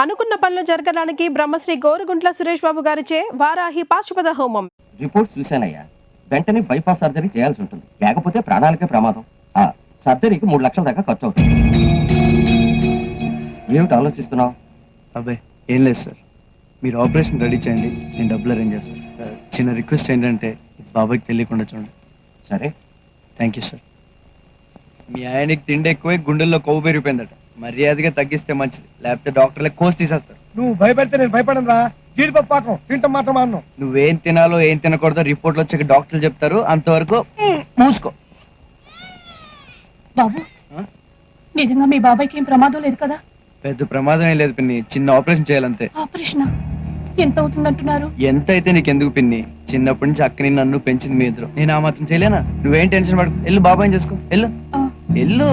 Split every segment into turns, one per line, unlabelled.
అనుకున్న పనులు జరగడానికి బ్రహ్మశ్రీ గోరుగుంట్ల సురేష్ బాబు గారిచే వారాహి పాశుపత హోమం.
రిపోర్ట్స్ చూశానయ్యా. వెంటనే బైపాస్ సర్జరీ చేయాల్సి ఉంటుంది, లేకపోతే ప్రాణాలకే ప్రమాదం. సర్జరీకి 3 లక్షల దాకా ఖర్చు అవుతుంది. ఏమిటి ఆలోచిస్తున్నావు?
అబ్బాయి ఏం లేదు సార్, మీరు ఆపరేషన్ రెడీ చేయండి, నేను డబ్బులు అరేంజ్ చేస్తాను. చిన్న రిక్వెస్ట్ ఏంటంటే ఇది బాబాయ్కి తెలియకుండా చూడండి.
సరే,
థ్యాంక్ యూ సార్. మీ ఆయనకి తిండి ఎక్కువై గుండెల్లో కొవ్వు పెరిగిపోయిందట, మర్యాదగా తగ్గిస్తే మంచిది, లేకపోతే డాక్టర్లే కోసి తీసేస్తారు.
నువ్వు భయపెడితే నేను భయపడను రా. జీడిపప్పు పాకం తింటాం మాత్రం అన్ను.
నువ్వేం తినాలో ఏం తినకూడదో రిపోర్ట్లు వచ్చాక డాక్టర్లు చెప్తారు, అంతవరకు మూసుకో.
బాబు, నిజంగా మీ బాబాయ్కి ఏం ప్రమాదం లేదు కదా?
పెద్ద ప్రమాదం ఏం లేదు పిన్ని, చిన్న ఆపరేషన్ చేయాలంతే.
ఆపరేషన్ ఎంత అవుతుందంటున్నారు?
ఎంత అయితే నీకెందుకు పిన్ని, చిన్నప్పటి నుంచి అక్కని నన్ను పెంచింది మీ ఇద్దరు, నేను ఆ మాత్రం చేయలేనా? నువ్వేం టెన్షన్ పడకు, వెళ్ళు బాబాయ్ని చేసుకో, వెళ్ళు వెళ్ళు.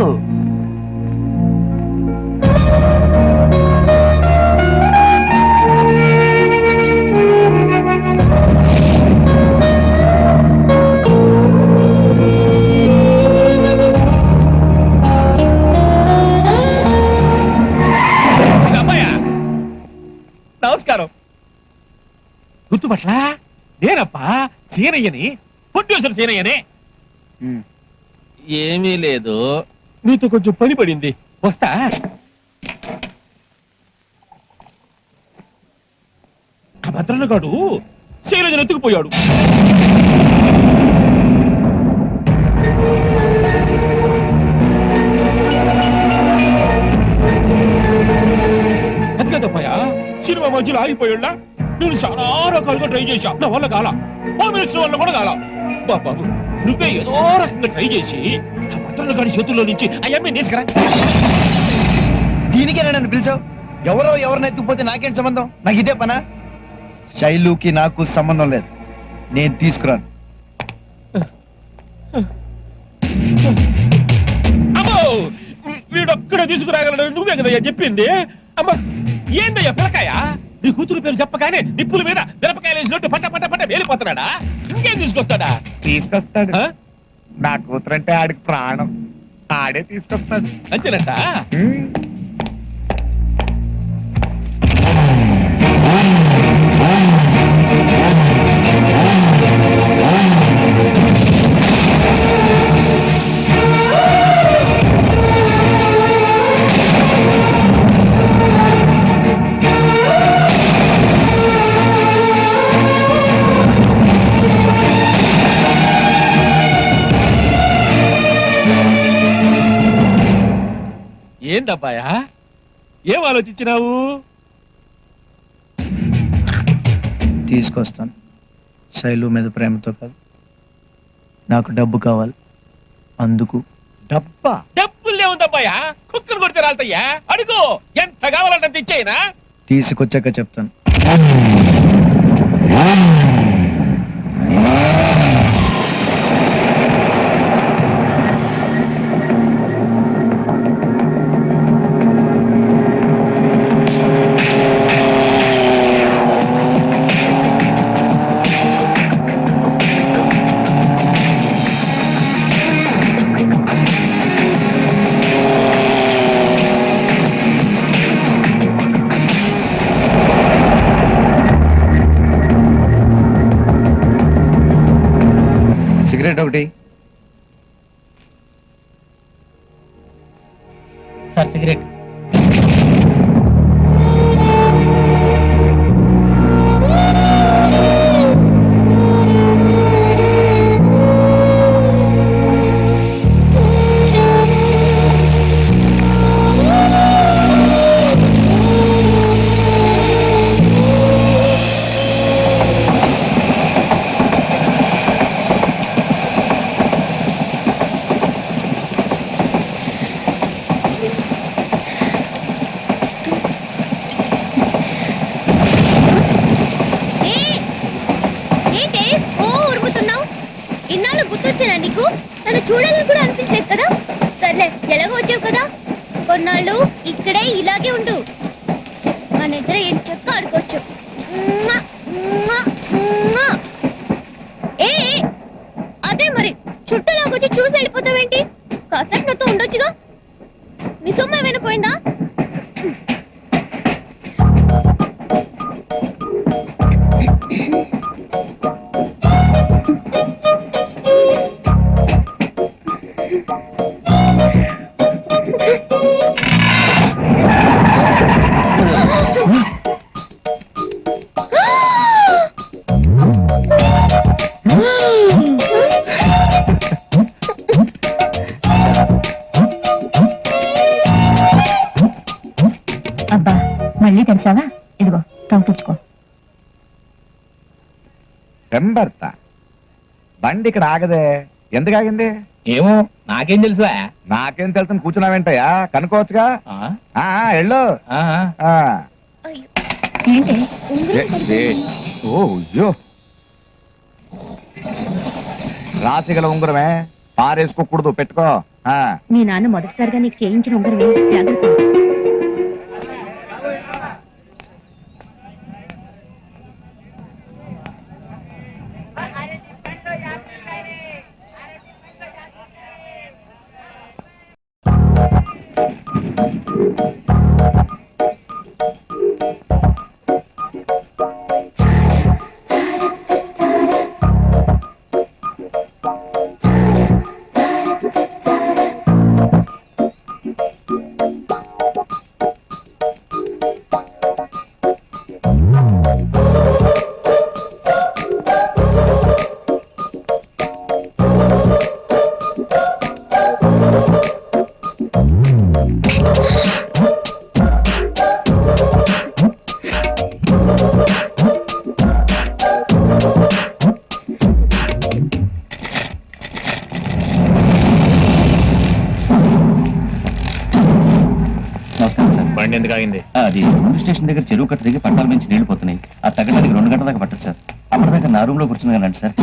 నమస్కారం. గుర్తుపట్లా? నేనప్పా సీనయ్యని, ప్రొడ్యూసర్ సీనయ్యని. ఏమీ లేదు, నీతో కొంచెం పని పడింది, వస్తా. ఆ భద్రన్నగాడు శైలజను ఎత్తుకుపోయాడు. అది కదప్పయా, సినిమా మధ్యలో ఆగిపోయాడా? నేను చాలా రకాలుగా ట్రై చేశా, నా వల్ల కాల, హోమ్ మినిస్టర్ వల్ల కూడా కాల. బాబు, నువ్వే ఏదో రకంగా ట్రై చేసి ఆ భద్రన్న గారి చేతుల్లో నుంచి అయ్యమ్మే తీసుకురా.
దీనికే నన్ను పిలిచావు? ఎవరో ఎవరిని ఎత్తుకుపోతే నాకేం సంబంధం? నాకు ఇదే పనా? శైలుకి నాకు సంబంధం లేదు, నేను తీసుకురాను.
అమ్మో, వీడొక్కడ తీసుకురాగలడు, నువ్వే కదయ్యా చెప్పింది. అమ్మా, ఏందయ్యా పిల్లకాయ? నీ కూతురు పేరు చెప్పగానే నిప్పుల మీద మిరపకాయలు వేసినట్టు పట్ట పట్ట పట్ట వేలిపోతున్నాడా? ఇంకేం తీసుకొస్తాడా?
తీసుకొస్తాడు. నా కూతురంటే ఆడికి ప్రాణం, ఆడే తీసుకొస్తాడు.
అంతేనట. ఏందబ్బాయా, ఏం ఆలోచించినావు?
తీసుకొస్తాను, శైలు మీద ప్రేమతో కాదు, నాకు డబ్బు కావాలి, అందుకు.
డబ్బా? డబ్బులే ఉందబ్బాయా, కుక్కలు కొడితే రాలతయ్యా. అడుగు, ఎంత కావాలంటే ఇచ్చేయనా?
తీసుకొచ్చాక చెప్తాను. సిగరెట్ ఒకటి.
Sir cigarette. మళ్ళీ తెరిసావా? ఇదిగో తవ్వు తుడుచుకో.
పెంబర్త బండి ఇక్కడ ఆగదే, ఎందుకు ఆగింది?
ఏమో నాకేం తెలుసా?
నాకేం తెలుసు, కూర్చున్నావేంటయ్యా? కనుక్కోవచ్చుగా. ఎళ్ళు.
ఏంటి?
ఓ రాసిగల ఉంగరమే, పారేసుకోకూడదు, పెట్టుకో.
మీ నాన్న మొదటిసారిగా నీకు చేయించిన ఉంగరమే, జాగ్రత్త.
నమస్కారం సార్.
బండి ఎందుకు ఆగింది?
అది ముందు స్టేషన్ దగ్గర చెరువు కట్ట దిగి పట్టాల నుంచి నీళ్లు పోతున్నాయి. ఆ తగ్గడానికి 2 గంటల దాకా పట్టదు సార్. అప్పటిదాకా నా రూమ్ లో కూర్చుంది కానీ సార్.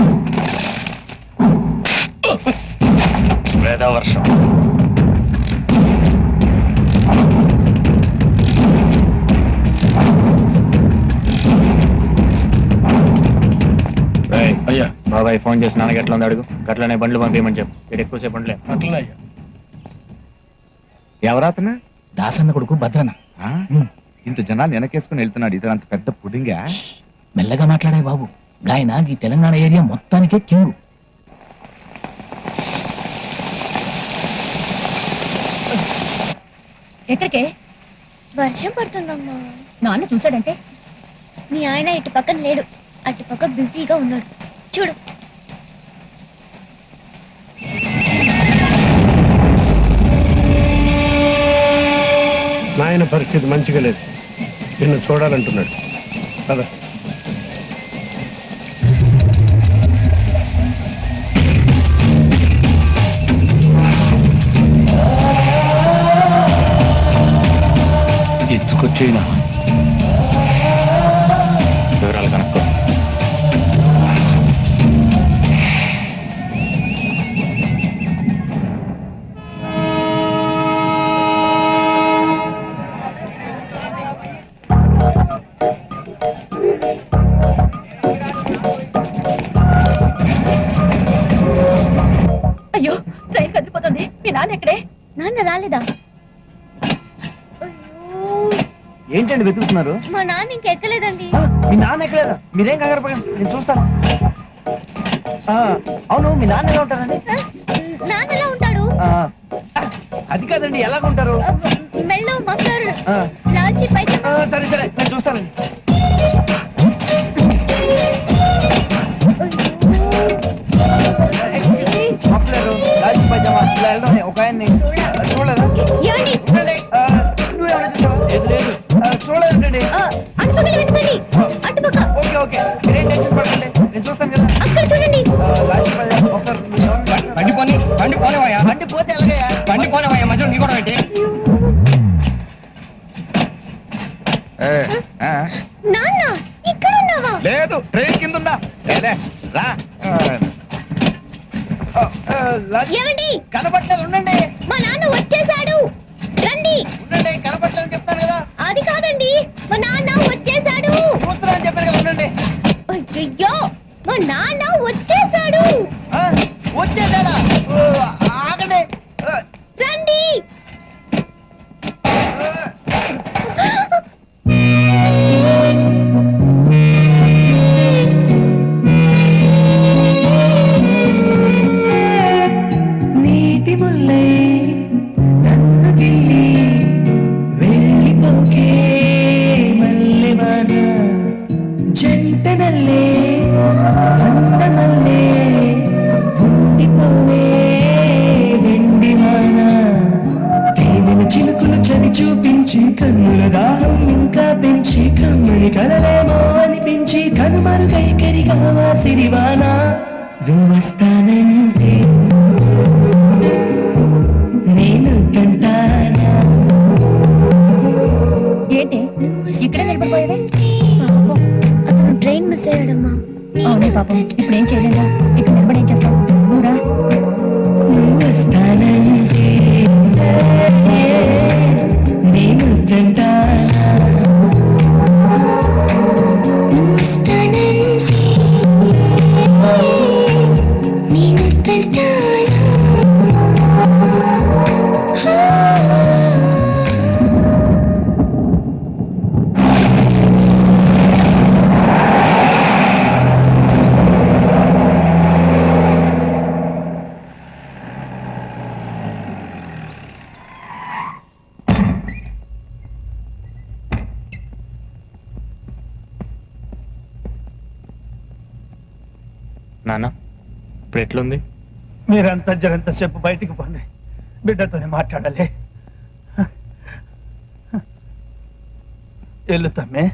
వర్షం
అయ్యా
బాబాయ్ ఫోన్ చేసి నాన్నకి ఎట్లా ఉంది అడుగు. గట్లనే బండ్లు పంపించమని చెప్పు. ఇక్కడ ఎక్కువసేపు ఉండలే.
అట్లనే అయ్యా.
ఎవరాతన?
దాసన్న కొడుకు భద్రన.
ఇంత జనాలు వెనకేసుకుని వెళ్తున్నాడు, ఇతను అంత పెద్ద పుడింగా.
మెల్లగా మాట్లాడే బాబు. గాయన ఈ తెలంగాణ ఏరియా మొత్తానికే కింగు.
ఎక్కడికే?
వర్షం పడుతుందమ్మా.
నాన్న చూసాడంటే?
మీ ఆయన ఇటు పక్కన లేడు, అటు పక్క బిజీగా ఉన్నాడు. చూడు.
నాయన పరిస్థితి మంచిగా లేదు, నిన్ను చూడాలంటున్నాడు కదా.
ఎత్తుకొచ్చేనా వివరాలు కనుక్కో.
అయ్యో, ట్రైన్ కదిలిపోతుంది. మీ నాన్న ఎక్కడే?
నాన్న రాలేదా?
ఏంటండి వెతుకుతున్నారు?
మా నాన్న ఇంకెక్కలేదండి.
మీ నాన్న ఎక్కలేదా? మీరేం కంగారు పడండి, నేను చూస్తాను. అవును, మీ నాన్న ఎలా ఉంటారండి?
నాన్న ఎలా ఉంటాడు?
అది కాదండి, ఎలాగుంటారు?
మెల్లో మఫ్లర్, లాల్చి పైజమా.
సరే సరే, నేను చూస్తానండి. మఫ్లర్, లాల్చి పైజమా, ఇలా వెళ్ళడం ఒక ఆయన్ని చూడలేదా?
ఏమండి?
నువ్వేమన్నా చూసావా? లేదు, చూడలేదండి.
అటుపక్కన వెతకండి. అటుపక్క.
ఓకే ఓకే, మీరేం టెన్షన్ పడకండి, నేను చూస్తాను కదా.
అక్కడ చూడండి.
లాల్చి పైజమా, మఫ్లర్. బండి పోనివయ్యా. బండి పోతే ఎలాగయ్యా? బండి పోనివయ్యా, మధ్యలో నీ కూడా పెట్టి.
నాన్న ఇక్కడ ఉన్నావా?
లేదు, ట్రైన్ కింద ఉన్నా. రా.
ఏమండి?
కనపట్లేదు, ఉండండి.
మా నాన్న వచ్చేసాడు, రండి.
ఉండండి, కనపట్లేదని చెప్తాను కదా.
అది కాదండి, మా నాన్న వచ్చేసాడు.
చూస్తున్నా అని చెప్పాను కదా, ఉండండి.
అయ్యో, మా నాన్న వచ్చేసాడు.
వచ్చేసాడా? ఆగండి,
రండి.
నీటి ముల్లై నన్ను గిల్లి వెళ్ళిపోకే మల్లెవాన జంటనల్లే అందమల్లే కైకరి కావా సిరివానా నువ్వు వస్తానంటే నేను తంటానా.
ఏంటి ఇక్కడే నిలబడిపోయావే?
పాపం అతను ట్రైన్ మిస్ అయ్యాడమ్మా.
అవునే పాపం, ఇప్పుడు ఏం చేయలేదా? ఇక్కడ నిలబడి ఏం చేస్తావు? నువ్వురా.
నువ్వు వస్తానంటే నేను తంటానా.
నువ్వు వస్తానంటే నేను తంటానా.
నాన్న ఇప్పుడు ఎట్లుంది?
మీరంతా జరంతసేపు బయటికి పోండి, బిడ్డతోనే మాట్లాడాలి. ఎల్లు తమ్మే,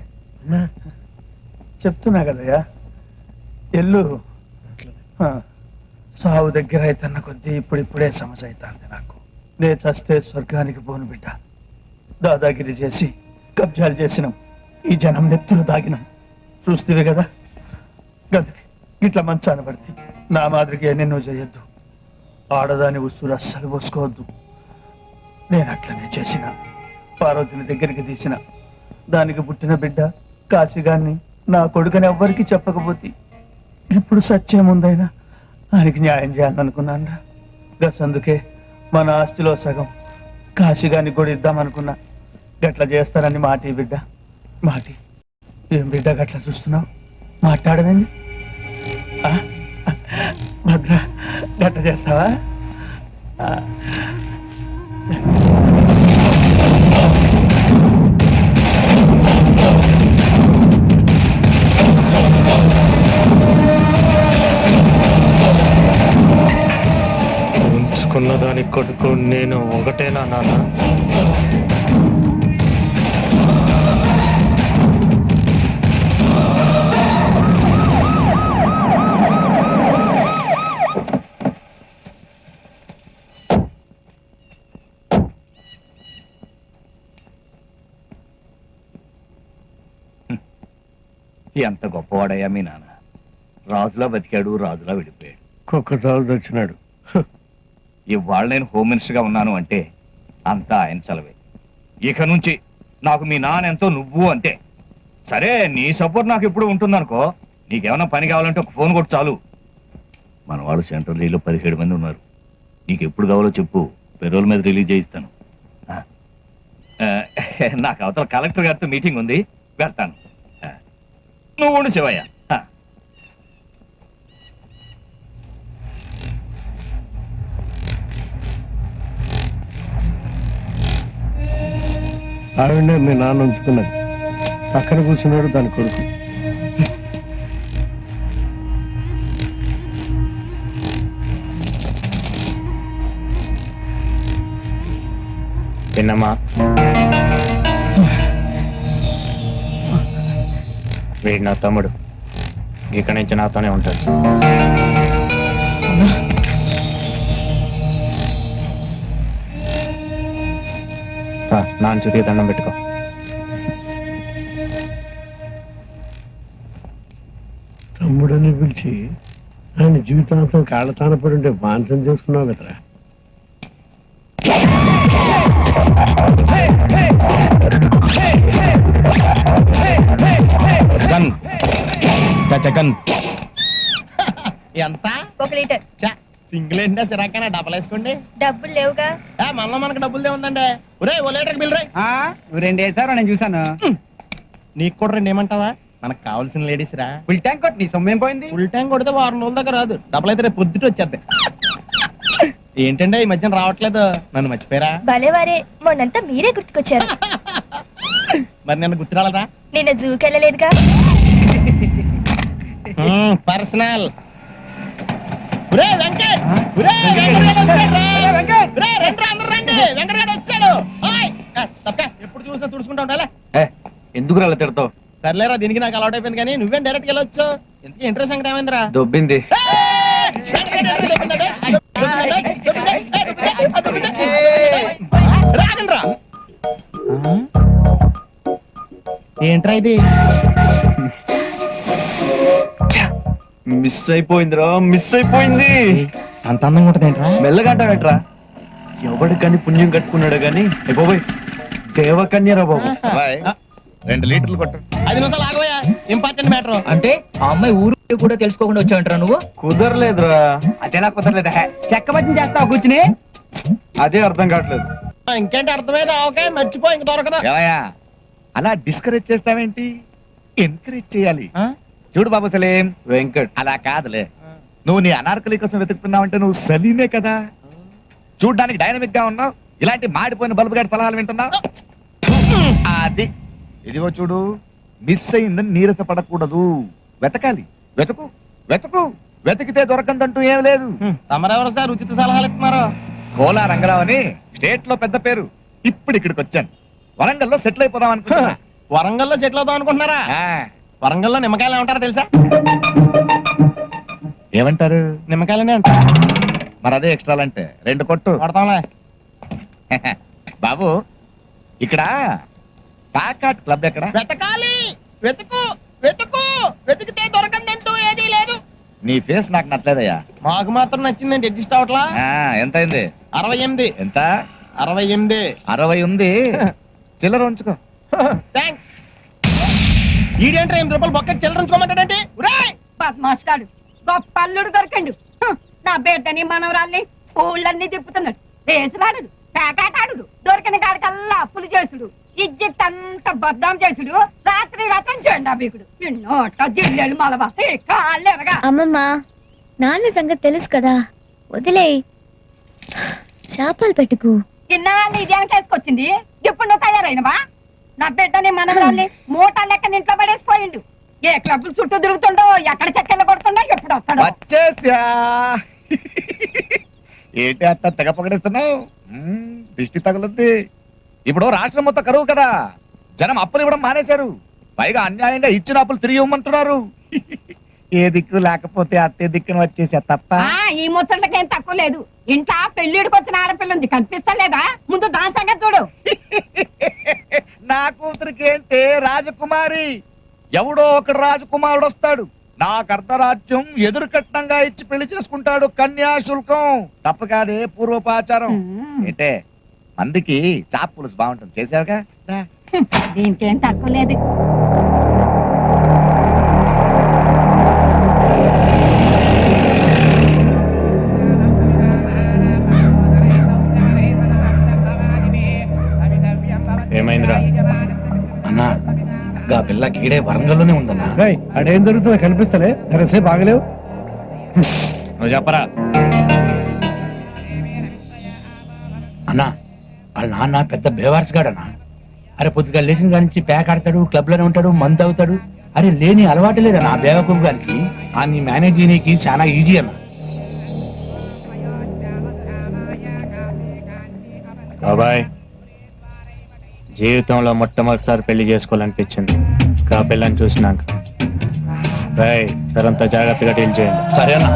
చెప్తున్నా కదయ్యా, ఎల్లు. సావు దగ్గర అయితన్న కొద్దీ ఇప్పుడిప్పుడే సమస్య అవుతుంది నాకు. నే చస్తే స్వర్గానికి పోను బిడ్డ. దాదాగిరి చేసి కబ్జాలు చేసినాం, ఈ జనం నెత్తులు దాగినాం. చూస్తేవి కదా, గదికి ఇట్లా మంచాన పడితే నా మాదిరిగా నిన్ను చేయొద్దు. ఆడదాని ఉసురు అస్సలు పోసుకోవద్దు. నేను అట్లనే చేసిన. పార్వతిని దగ్గరికి తీసిన. దానికి పుట్టిన బిడ్డ కాశీగాన్ని నా కొడుకుని ఎవ్వరికి చెప్పకపోతే ఇప్పుడు సత్యముందైనా ఆయనకి న్యాయం చేయాలనుకున్నాను. గసందుకే మన ఆస్తిలో సగం కాశీగాన్ని కూడా ఇద్దామనుకున్నా. గట్ల చేస్తారని మాటి బిడ్డ, మాటి. ఏం బిడ్డ గట్ల చూస్తున్నావు? మాట్లాడమేంది? భద్ర, గట్ట చేస్తావా?
ఉంచుకున్న దాని కొడుకు నేను ఒకటేనా నాన్న?
ఎంత గొప్పవాడయ్యా మీ నాన్న. రాజులా బతికాడు, రాజులా విడిపోయాడు.
కుక్క చాలు తెచ్చినాడు.
ఇవాళ నేను హోమ్ మినిస్టర్గా ఉన్నాను అంటే అంతా ఆయన చలవే. ఇక నుంచి నాకు మీ నాన్న ఎంతో, నువ్వు అంతే. సరే, నీ సపోర్ట్ నాకు ఎప్పుడు ఉంటుందనుకో. నీకేమైనా పని కావాలంటే ఒక ఫోన్ కొట్టు చాలు. మన వాళ్ళు సెంట్రల్ జైల్లో 17 మంది ఉన్నారు. నీకు ఎప్పుడు కావాలో చెప్పు, పెరోల్ మీద రిలీజ్ చేయిస్తాను. నాకు అవతల కలెక్టర్ గారితో మీటింగ్ ఉంది, వెళ్తాను. నువ్వు ఉండు శివయ్య.
ఆవిడ మీ నాన్న ఉంచుకున్నది. పక్కన కూర్చున్నాడు దాని కొడుకు.
పిన్నమ్మా, వీడు నా తమ్ముడు. ఇక్కడి నుంచి నాతోనే ఉంటాడు. నాన్న చుతికి దండం పెట్టుకో.
తమ్ముడని పిలిచి ఆయన జీవితాంతం కాళ్ళతాన పడి ఉంటే మాంసం చేసుకున్నావు కదరా.
ఎంత?
1 లీటర్.
సింగిల్ ఏంటా చిరాకైనా డబ్బులు వేసుకోండి.
డబ్బులు లేవుగా.
మనలో మనకు డబ్బులు ఏముందండి? ఒరే, ఓ లీటర్కి బిల్ రే.
2 వేసారు, నేను చూసాను.
నీకు కూడా 2 ఏమంటావా? మనకు కావాల్సిన లేడీస్ రా.
ఫుల్ ట్యాంక్ కొట్టి నీ సొమ్మేం పోయింది?
ఫుల్ ట్యాంక్ కొడితే 4 రోజుల దాకా రాదు. డబ్బులు అయితే రేపు పొద్దుట వచ్చేద్దాయి. ఏంటంటే ఈ మధ్యన రావట్లేదు, నన్ను మర్చిపోయారా?
భలేవారే, మొన్నంతా మీరే గుర్తుకొచ్చారు.
మరి నన్ను గుర్తు రాలేదా?
నిన్న జూకి వెళ్ళలేదుగా.
పర్సనల్. ఎప్పుడు చూసినా తుడుచుకుంటా ఉండాలి.
ఎందుకు అలా తిడతావు?
సర్లేరా దీనికి నాకు అలవాటు అయిపోయింది కానీ నువ్వేం డైరెక్ట్ వెళ్ళొచ్చు ఇంతకీ ఇంట్రెస్ట్ సంగతి ఏమైందిరా
దొబ్బింది.
ఏంట్రా ఇది
మిస్ అయిపోయిందిరా, మిస్ అయిపోయింది.
అంత అందంగా ఉంటుంది ఏంట్రా
మెల్లగా అంటాడట్రా. ఎవడికని పుణ్యం కట్టుకున్నాడు గాని బాబోయ్ దేవకన్యరా బాబు.
2 లీటర్లు కొట్టు.
5 నిమిషాలు ఆగబోయా ఇంపార్టెంట్ మ్యాటర్.
అంటే ఆ అమ్మాయి ఊరు కూడా తెలుసుకోకుండా వచ్చావంటరా నువ్వు?
కుదరలేదురా.
అదేలా కుదరలేదు చెక్క మధ్య చేస్తావు కూర్చుని.
అదే అర్థం కావట్లేదు.
ఇంకేంటి అర్థమైంది ఓకే మర్చిపో ఇంక దొరకదు.
ఏమయ్యా అలా డిస్కరేజ్ చేస్తావేంటి? ఎంకరేజ్ చేయాలి. చూడు బాబు సలీం,
వెంకట్
అలా కాదులే. నువ్వు నీ అనార్కలి కోసం వెతుకుతున్నావంటే నువ్వు సలీమే కదా. చూడ్డానికి డైనమిక్ గా ఉన్నావు, ఇలాంటి మాడిపోయిన బల్బు గారి సలహాలు వింటున్నావు. అది ఇదిగో చూడు, మిస్ అయిందని నీరసపడకూడదు. వెతకాలి, వెతుకు వెతుకు, వెతికితే దొరకందంటూ ఏం లేదు.
తమరెవరు సార్ ఉచిత సలహాలు ఇస్తున్నారు?
కోలా రంగరావు అని స్టేట్ లో పెద్ద పేరు. ఇప్పుడు ఇక్కడికి వచ్చాను. వరంగల్లో సెటిల్ అయిపోదాం అనుకుంటున్నా.
వరంగల్లో సెటిల్ అవుదాం అనుకుంటున్నారా? వరంగల్లో నిమ్మకాయలు ఏమంటారో తెలుసా?
ఏమంటారు?
నిమ్మకాయలనే అంటారు.
మరి అదే ఎక్స్ట్రాలంటే 2 కొట్టు.
కొడతాంలే.
బాబు ఇక్కడ కాకాట్ క్లబ్ ఎక్కడ?
వెతకాలి, వెతుకు వెతుకు, వెతికితే దొరకందంటూ ఏదీ లేదు.
నీ ఫేస్ నాకు నచ్చలేదయ్యా.
మాకు మాత్రం నచ్చిందండి అడ్జస్ట్ అవట్లా.
ఎంత అయింది?
68.
ఎంత?
68.
60 ఉంది. చిల్లర ఉంచుకో.
థ్యాంక్స్. ఈడేంట్రా 8 రూపాయలు బొక్కటి చిల్లరించుకోమంటాడంటే?
బద్మాష్ గాడు గొప్ప అల్లుడు దొరికండు. నా బిడ్డని మనవరాల్ని ఊళ్ళన్నీ తిప్పుతున్నాడు. రేసులాడు, పేకాటాడు, దొరికిన కాడికల్లా అప్పులు చేసుడు, ఇజ్జత్ అంతా బద్దాం చేసుడు, రాత్రి రతం చేయండి బీకుడు. నోట జిల్లెలు మలవా కాళ్ళెరగా.
అమ్మమ్మ నాన్న సంగతి తెలుసు కదా, వదిలే. శాపాలు పెట్టుకు.
ఇన్నాళ్ళు ఇది వెనకేసుకొచ్చింది, ఇప్పుడు నువ్వు తయారైనవా? నా బిడ్డని మనవరాల్ని మూట లెక్కన ఇంట్లో పడేసిపోయిండు. ఏ క్లబ్లు చుట్టూ తిరుగుతుండో, ఎక్కడ చెక్కలు కొడుతుండో, ఎప్పుడు వస్తాడో.
వచ్చేసా. ఏంటి అట్ట తెగ పగడిస్తున్నావు? దిష్టి తగులుద్ది. ఇప్పుడు రాష్ట్రం మొత్తం కరువు కదా, జనం అప్పులు ఇవ్వడం మానేశారు. పైగా అన్యాయంగా ఇచ్చిన అప్పులు తిరిగి ఇవ్వమంటున్నారు. ఏ దిక్కు లేకపోతే అత్తే దిక్కును వచ్చేసా తప్ప.
ఈ ముచ్చట్లకేం తక్కువ లేదు. ఇంట్లో పెళ్లిడికి వచ్చిన ఆడపిల్ల ఉంది, కనిపిస్తలేదా? ముందు దాని సంగతి చూడు.
నా కూతురికి ఏంటే రాజకుమారి, ఎవడో ఒక రాజకుమారుడు వస్తాడు, నాకు అర్ధరాజ్యం ఎదురు కట్నంగా ఇచ్చి పెళ్లి చేసుకుంటాడు. కన్యాశుల్కం తప్పు కాదే, పూర్వపాచారం. ఏంటే మందికి చాప్ పులుసు బాగుంటుంది, చేసావుగా.
దీనికేం తక్కువ లేదు.
ఏమైందిరా
అన్నా గా పిల్ల గీడే వరంగల్లోనే ఉందన్నా.
అడేం జరుగుతుందో కనిపిస్తలే, ధరసే బాగలేవు.
నువ్వు చెప్పరా.
అన్నా వాళ్ళ నాన్న పెద్ద బేవార్స్గాడన్నా. అరే పొద్దుగా లేచిన కాడి నుంచి ప్యాక్ ఆడతాడు, క్లబ్ లోనే ఉంటాడు, మందు అవుతాడు. అరే లేని అలవాటు లేదన్నా ఆ బేవకూపు గారికి. ఆ నీ మేనేజ్ చేయనీకి చాలా ఈజీ అన్నా.
బాబాయ్ జీవితంలో మొట్టమొదటిసారి పెళ్లి చేసుకోవాలనిపించింది ఆ పిల్లని చూసినాక. సరంతా జాగ్రత్తగా డీల్ చేయండి.
సరే అన్నా.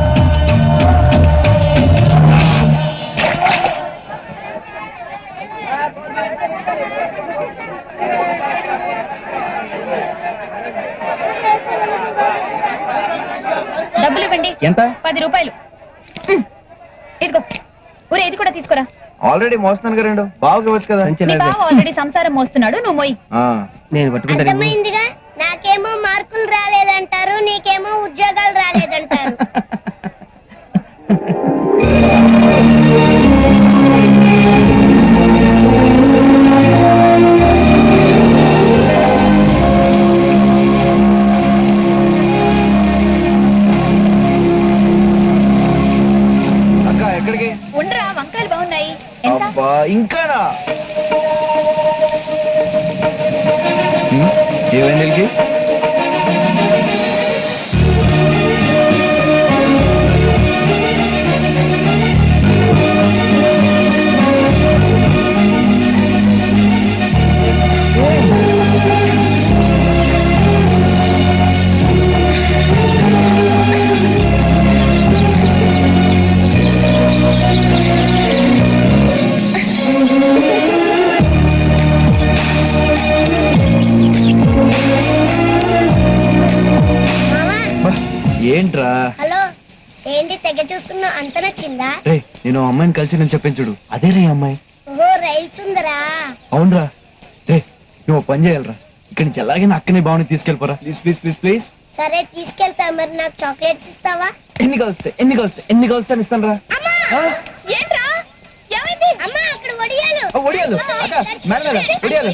డబ్బులు ఇవ్వండి.
ఎంత?
10 రూపాయలు. ఇదిగో ఊరే, ఇది కూడా తీసుకురా.
ఆల్రెడీ మోస్తాను కదా, బాగా ఇవ్వచ్చు కదా.
నీ బావ ఆల్రెడీ సంసారం మోస్తున్నాడు, నువ్వు మోయి.
నేను పట్టుకుంటాను.
అర్థమైందిగా, నాకేమో మార్కులు రాలేదంటారు, నీకేమో ఉద్యోగాలు రాలేదంటారు.
అక్క ఎక్కడికి?
ఉండరా, వంకాయలు బాగున్నాయి. ఎంత?
అబ్బా ఇంకానా? ఏమైంది? ఏంట్రా
హలో ఏంటి తెగ చూస్తున్నా అంత నచ్చిందా?
రే నేను ఆ అమ్మాయిని కలిసి నేను చెప్పాను చూడు అదే రే అమ్మాయి.
ఓహో రైల్స్ ఉందరా.
అవునరా. రే నువ్వు పని చేయాలరా, ఇక్కడి నుంచి ఎలాగైనా అక్కనే బావని తీసుకెళ్ళిపోరా ప్లీజ్ ప్లీజ్ ప్లీజ్ ప్లీజ్.
సరే తీసుకెళ్తా, మరి నాకు చాక్లెట్స్ ఇస్తావా?
ఎన్ని కలుస్తాయి ఇస్తాను రా.
ఏంట్రా ఏమైంది? అమ్మా అక్కడ వడియాలు.
ఒడియాలు అక్క మేడం ఒడియాలు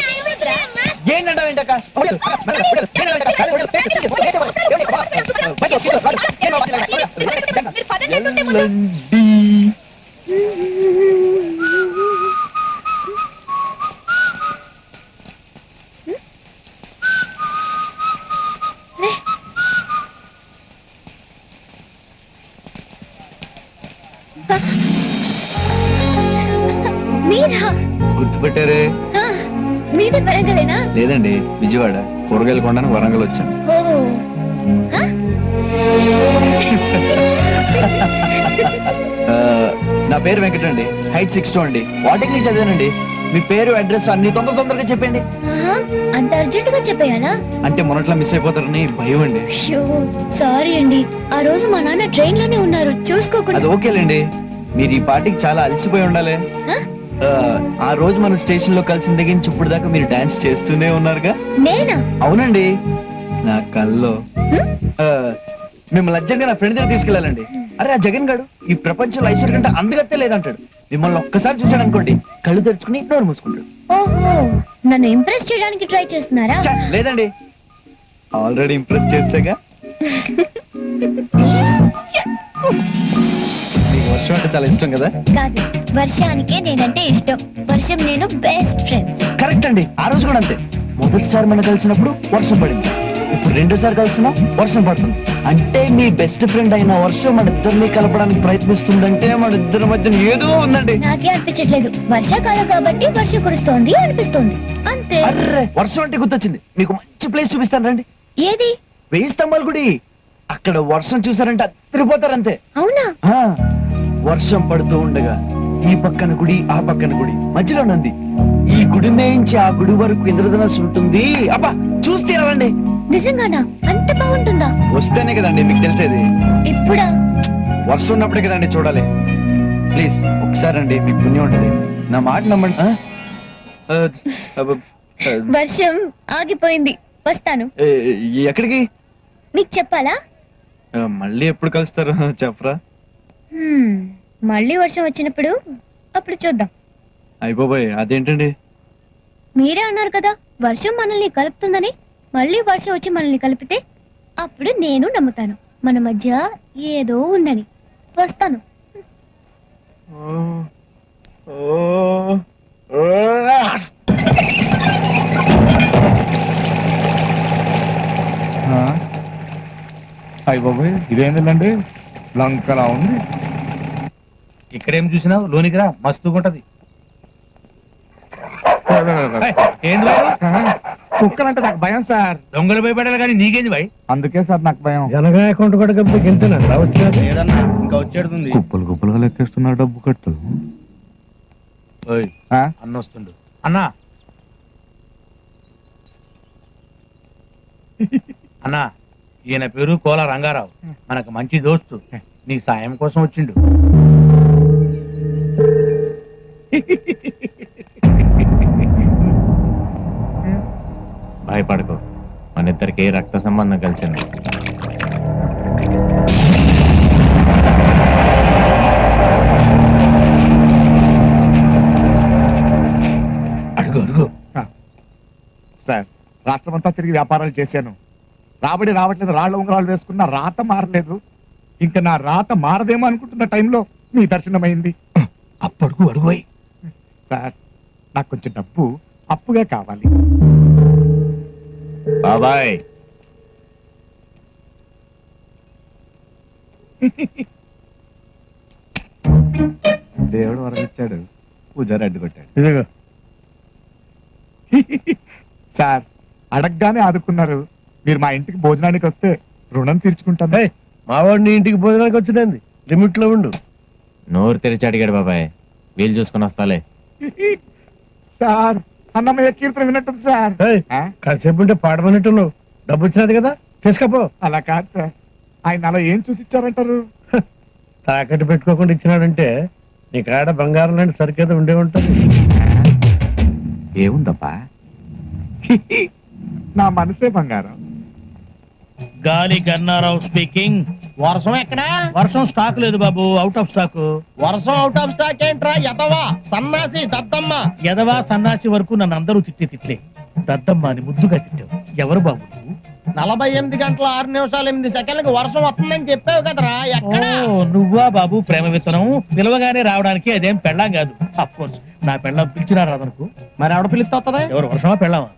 ఏంటంటావు ఏంటక్క?
మీరా?
గుర్తుపెట్టారే?
ఆ, మీది వరంగలేనా?
లేదండి విజయవాడ, కూరగాయలు కొనడానికి వరంగల్ వచ్చాను.
ఓహో ఆ?
నా పేరు వెంకట అండి, హైట్ 6'2" అండి, వాటికి నేను చదివానండి. మీ పేరు అడ్రస్ అన్ని తొందరగా చెప్పండి.
ఆహా, అంత అర్జెంట్ గా చెప్పేయాలా?
అంటే మొన్నట్లో మిస్ అయిపోతారని భయం అండి.
అయ్యో, సారీ అండి. ఆ రోజు మా నాన్న ట్రైన్ లోనే ఉన్నారు, చూసుకోకుండా.
అది ఓకేలేండి, మీరు ఈ పార్టీకి చాలా అలసిపోయి ఉండాలి.
ఆ?
ఆ రోజు మన స్టేషన్ లో కలిసిన దగ్గర నుంచి ఇప్పుడు దాకా మీరు డాన్స్ చేస్తూనే ఉన్నారుగా.
నేనా?
అవునండి, నా కల్లో మిమ్మల్ని అర్జెంట్గా నా ఫ్రెండ్ దగ్గర తీసుకెళ్ళాలండి. అరే ఆ జగన్ గాడు ఈ ప్రపంచంలో ఐశ్వర్య కంటే అందగత్తే లేదంటాడు. మిమ్మల్ని ఒక్కసారి చూశాడు అనుకోండి, కళ్ళు తెరుచుకుని నోరు మూసుకుంటాడు.
ఓహో, నన్ను ఇంప్రెస్ చేయడానికి ట్రై చేస్తున్నారా?
ఛ, లేదండి, ఆల్రెడీ ఇంప్రెస్ చేసాగా. మీకు వర్షం అంటే చాలా ఇష్టం కదా?
కాదు, వర్షానికే నేనంటే ఇష్టం. వర్షం నేను బెస్ట్ ఫ్రెండ్స్.
కరెక్ట్ అండి, ఆ రోజు కూడా అంతే. మొదటిసారి మనం కలిసినప్పుడు వర్షం పడింది, ఇప్పుడు రెండోసారి కలిసినా వర్షం పడుతుంది. అంటే మీ బెస్ట్ ఫ్రెండ్ అయిన వర్షం మన ఇద్దరిని కలపడానికి ప్రయత్నిస్తుందంటే మన ఇద్దరి మధ్య ఏదో ఉందండి.
నాకే అనిపించట్లేదు, వర్షాకాలం కాబట్టి వర్షం కురుస్తోంది అనిపిస్తోంది అంతే.
అర్రే వర్షం అంటే గుర్తొచ్చింది, మీకు మంచి ప్లేస్ చూపిస్తాను రండి.
ఏది?
1000 స్తంభాల గుడి. అక్కడ వర్షం చూసారంటే అదిరిపోతారు అంతే.
అవునా?
ఆ, వర్షం పడుతూ ఉండగా ఈ పక్కన గుడి ఆ పక్కన గుడి మధ్యలో నంది. ఈ గుడి నుంచి ఆ గుడి వరకు ఇంద్రధనస్సు ఉంటుంది. అబ్బా చూస్తే రండి.
నిజంగానా? అంత బాగుంటుందా?
వస్తేనే కదండి మీకు తెలిసేది.
ఇప్పుడా?
వర్షం ఉన్నప్పుడే కదండి చూడాలి. ప్లీజ్ ఒకసారి రండి, మీకు పుణ్యం ఉంటుంది. నా మాట నమ్మండి.
వర్షం ఆగిపోయింది, వస్తాను.
ఎక్కడికి?
మీకు చెప్పాలా?
మళ్ళీ ఎప్పుడు కలుస్తారు చెప్పరా?
మళ్ళీ వర్షం వచ్చినప్పుడు అప్పుడు చూద్దాం.
అయిపోయి అదేంటండి?
మీరే అన్నారు కదా వర్షం మనల్ని కలుపుతుందని. మళ్ళీ వర్షం వచ్చి మనల్ని కలిపితే అప్పుడు నేను నమ్ముతాను మన మధ్య ఏదో ఉందని. వస్తాను.
అయ్య బాబోయ్, ఇదేంటండి లంకలా ఉంది.
ఇక్కడేం చూసినావు, లోనికి రా, మస్తుగుంటది. ఏంది బాబు?
కుక్కలంటే నాకు భయం సార్.
దొంగలు భయపడాలి కానీ నీకేంది భయ్?
అందుకే సార్ నాకు భయం.
జనగా అకౌంట్ కూడా కంపెనీకి వెళ్తున్నా వచ్చినది
లేదన్నా, ఇంకా వచ్చేడుతుంది.
కుప్పలు కుప్పలుగా లెక్కేస్తున్నారు డబ్బు కట్టు.
ఓయ్, అన్న వస్తుండు. అన్నా అన్నా, ఈయన పేరు కోల రంగారావు, మనకు మంచి దోస్తు. నీ సాయం కోసం వచ్చిండు.
భయపడకు, మన ఇద్దరికి రక్త సంబంధం కలిసింది.
అడుగు అడుగు.
సార్, రాష్ట్రమంతా తిరిగి వ్యాపారాలు చేశాను. రాబడి రావట్లేదు, రాళ్ళ ఉంగరాలు వేసుకున్న రాత మారలేదు. ఇంకా నా రాత మారదేమో అనుకుంటున్న టైంలో మీ దర్శనమైంది.
అప్పడుగు అడుగు.
సార్, నాకు కొంచెం డబ్బు అప్పుగా కావాలి.
బాబాయ్,
దేవుడు వరమిచ్చాడు, పూజారి అడ్డుకొట్టాడు.
ఇదిగో
సార్, అడగగానే ఆదుకున్నారు. మీరు మా ఇంటికి భోజనానికి వస్తే రుణం తీర్చుకుంటాను.
మావాడిని ఇంటికి భోజనానికి వచ్చింది, లిమిట్ లో ఉండు.
నోరు తెరిచి అడిగాడు బాబాయ్, వీలు చూసుకుని వస్తాలే.
సార్, అన్నమయ్య కీర్తన విన్నట్టుంది సార్.
కాసేపు ఉంటే పాడమన్నట్టున్నావు. డబ్బు వచ్చినది కదా, తీసుకపో.
అలా కాదు సార్, ఆయన అలా ఏం చూసి ఇచ్చారంటారు?
తాకట్టు పెట్టుకోకుండా ఇచ్చినాడంటే నీ కాడ బంగారం లాంటి సరికేదో ఉండే ఉంటుంది.
ఏముందబ్బా? నా మనసే బంగారం.
గాలి గన్నారావు స్పీకింగ్.
వర్షం ఎక్కడా?
వర్షం స్టాక్ లేదు బాబు, అవుట్ ఆఫ్ స్టాక్.
వర్షం అవుట్ ఆఫ్ స్టాక్ ఏంట్రా ఎదవా సన్నాసి దద్దమ్మ.
ఎదవా సన్నాసి వరకు నన్ను అందరూ తిట్లే. దద్దమ్మ అని ముద్దుగా తిట్టావు. ఎవరు బాబు నువ్వు?
48 గంటల 6 నిమిషాలు 8 సెకండ్లకు వర్షం వస్తుందని చెప్పావు కదరా, ఎక్కడ?
ఓ, నువ్వా బాబు ప్రేమ విత్తనం? పిలవగానే రావడానికి అదేం పెళ్ళాం కాదు. అఫ్ కోర్స్ నా పెళ్ళం పిలిచినా రాదనుకో.
మరి ఆవిడ పిలిస్తే వస్తుందా?
ఎవరు వర్షమా పెళ్ళామా?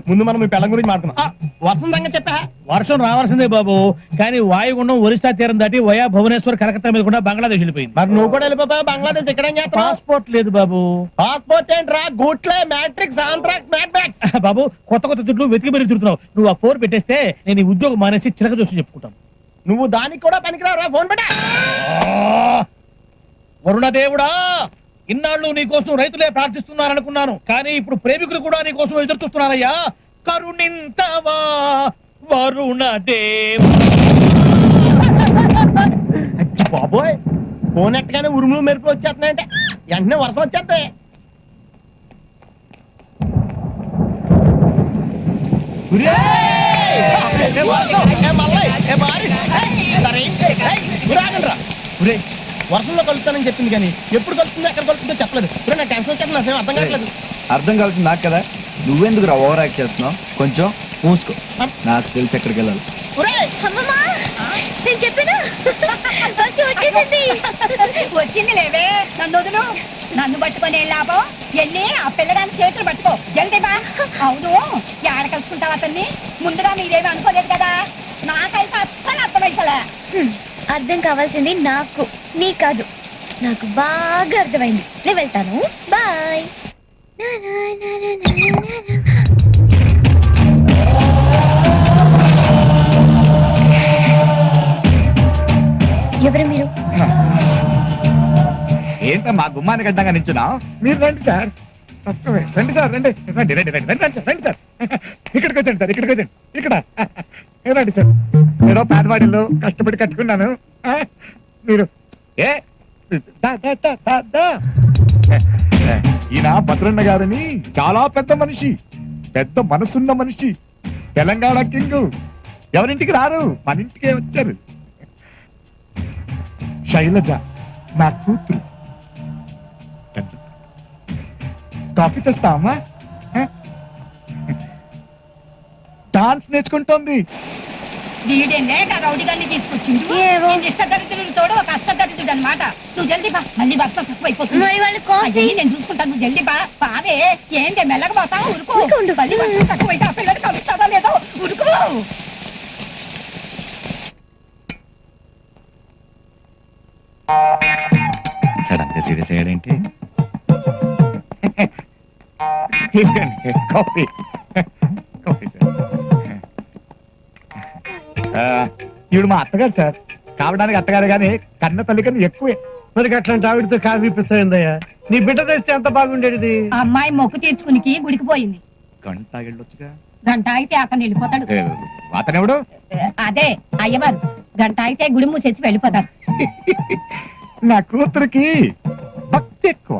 ముందు మనం మీ పెళ్ళం గురించి మాట్లాడుకున్నాం. వర్షం సంగతి చెప్పా.
వర్షం రావాల్సిందే బాబు, కానీ వాయుగుండం ఒరిస్సా తీరం దాటి వయా భువనేశ్వర్ కలకత్తా మీద కూడా బంగ్లాదేశ్ వెళ్ళిపోయింది.
మరి నువ్వు కూడా వెళ్ళిపోయావు బంగ్లాదేశ్. ఇక్కడ ఏం చేస్తావు?
పాస్పోర్ట్ లేదు బాబు.
పాస్పోర్ట్ ఏంట్రా? గూట్లే మ్యాట్రిక్స్ ఆంథ్రాక్స్ మ్యాట్ బ్యాక్స్.
బాబు కొత్త కొత్త చుట్లు వెతికి మరీ తిరుగుతున్నావు. నువ్వు ఆ 4 పెట్టేస్తే నేను ఈ ఉద్యోగం మానేసి చిలక చూసి చెప్పుకుంటాను.
నువ్వు దానికి కూడా పనికిరావురా. ఫోన్ పెట్టా.
వరుణదేవుడా, ఇన్నాళ్ళు నీ కోసం రైతులే ప్రార్థిస్తున్నారనుకున్నాను, కానీ ఇప్పుడు ప్రేమికులు కూడా నీ కోసం ఎదురు చూస్తున్నారయ్యా. కరుణించవా వరుణదేవా.
బాబోయ్, ఫోన్ ఎట్టగానే ఉరుములు మెరుపులు వచ్చేస్తున్నాయంటే వెంటనే వర్షం వచ్చేస్తాయి. వర్షంలో కలుస్తానని చెప్పింది కానీ ఎప్పుడు కలుస్తుందో ఎక్కడ కలుస్తుందో చెప్పలేదు. ఇప్పుడు నాకు టెన్షన్ వచ్చేది, నాకు అర్థం కావట్లేదు.
అర్థం కావాల్సింది నాకు కదా. నువ్వెందుకు రా ఓవర్ యాక్ట్ చేస్తున్నావు? కొంచెం మూసుకో, నాకు తెలిసి ఎక్కడికి వెళ్ళాలి.
నేను చెప్పినా వచ్చేసింది.
వచ్చింది లేవే, నన్ను వదులు. నన్ను పట్టుకొని ఏం లాభం? వెళ్ళి ఆ పిల్లగాని చేతులు పట్టుకో, జల్దీ బా. అవును, ఏడ కలుసుకుంటావు అతన్ని? ముందుగా మీరేమి అనుకోలేదు కదా. నాకైతే అస్సలు అర్థమైసలే.
అర్థం కావాల్సింది నాకు, నీ కాదు. నాకు బాగా అర్థమైంది. నేను వెళ్తాను, బాయ్. ఎవరు మీరు?
ఏంటమ్మా గుమ్మానికి అడ్డంగా నించున్నా? మీరు రండి సార్, రండి సార్, రండి రండి రండి రండి రండి రండి సార్. ఇక్కడికి వచ్చండి సార్, ఇక్కడికి వచ్చండి. ఇక్కడ రండి సార్. ఏదో పేదవాడిలో కష్టపడి కట్టుకున్నాను. మీరు ఏ ఈయన భద్రన్న గారని చాలా పెద్ద మనిషి, పెద్ద మనసున్న మనిషి, తెలంగాణ కింగ్. ఎవరింటికి రారు, మన ఇంటికే వచ్చారు. శైలజ నా కూతురు. కాఫీ తెస్తామా? డాన్స్ నేర్చుకుంటోంది.
వీడేనే రౌడీ గారిని తీసుకొచ్చిండు. ఇష్టదరిద్రుడు తోడు ఒక అష్టదరిద్రుడు అనమాట. నువ్వు జల్దీ బా, మళ్ళీ వర్ష తక్కువైపోతుంది.
మరి వాళ్ళు కాఫీ?
నేను చూసుకుంటాను, నువ్వు జల్దీ బా. బావే ఏంటి మెల్లగా పోతావు? ఉరుకు. మళ్ళీ వర్షం తక్కువైతే ఆ పిల్లడు కలుస్తావా లేదో, ఉరుకు.
సార్ అంతే సీరియస్ అయ్యాడేంటి? తీసుకోండి కాఫీ. Coffee sir. ఈవిడ మా అత్తగారు సార్. కావడానికి అత్తగారు కానీ కన్న తల్లి కన్నా ఎక్కువే.
మరి అట్లాంటి ఆవిడతో కాఫీ ఇప్పిస్తాయిందయ్యా. నీ బిడ్డ తెస్తే ఎంత బాగుండేది.
అమ్మాయి మొక్కు తీర్చుకునికి గుడికి పోయింది.
గంట వెళ్ళొచ్చుగా.
గంట అయితే అతను వెళ్ళిపోతాడు.
అతనెవడు?
అదే అయ్యవారు. గంట అయితే గుడి మూసేసి వెళ్ళిపోతారు.
నా కూతురికి భక్తి ఎక్కువ.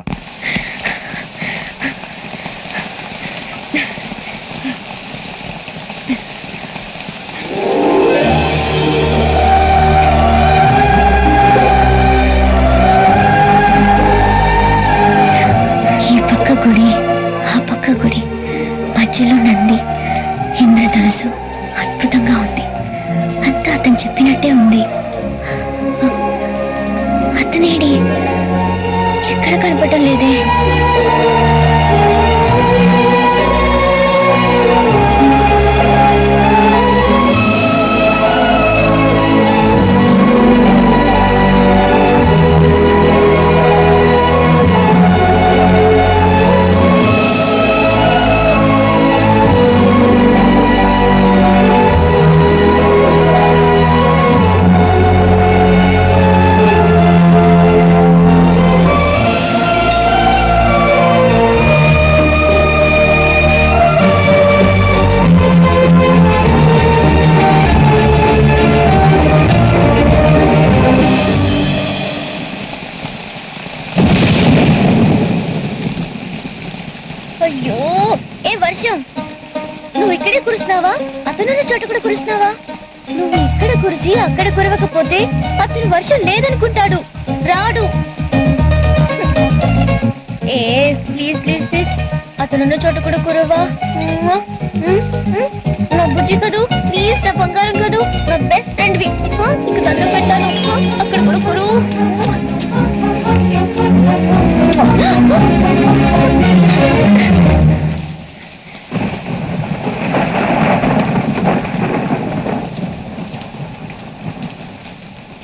ఈ పక్క గుడి, ఆ పక్క గుడి, మధ్యలో నంది, ఇంద్రధనుసు. అద్భుతంగా ఉంది. అంతా అతను చెప్పినట్టే ఉంది. అతనేడి ఎక్కడ కనపడటం లేదే. కురిసి అక్కడ కురవకపోతే అతను వర్షం లేదనుకుంటాడు, రాడు. ఏ ప్లీజ్ ప్లీజ్ ప్లీజ్ అతనున్న చోట కూడా కురవా. నా బుజ్జి కదూ, ప్లీజ్ నా బంగారం కదూ, నా బెస్ట్ ఫ్రెండ్ వి, నీకు దండం పెట్టాను. అక్కడ కూడా కురువు.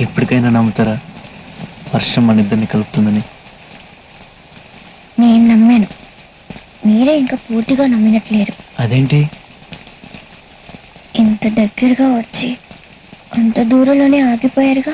ఎప్పటికైనా నమ్ముతారా వర్షం మన ఇద్దరిని కలుపుతుందని?
నేను నమ్మాను, మీరే ఇంకా పూర్తిగా నమ్మినట్లేరు.
అదేంటి?
ఇంత దగ్గరగా వచ్చి అంత దూరంలోనే ఆగిపోయారుగా.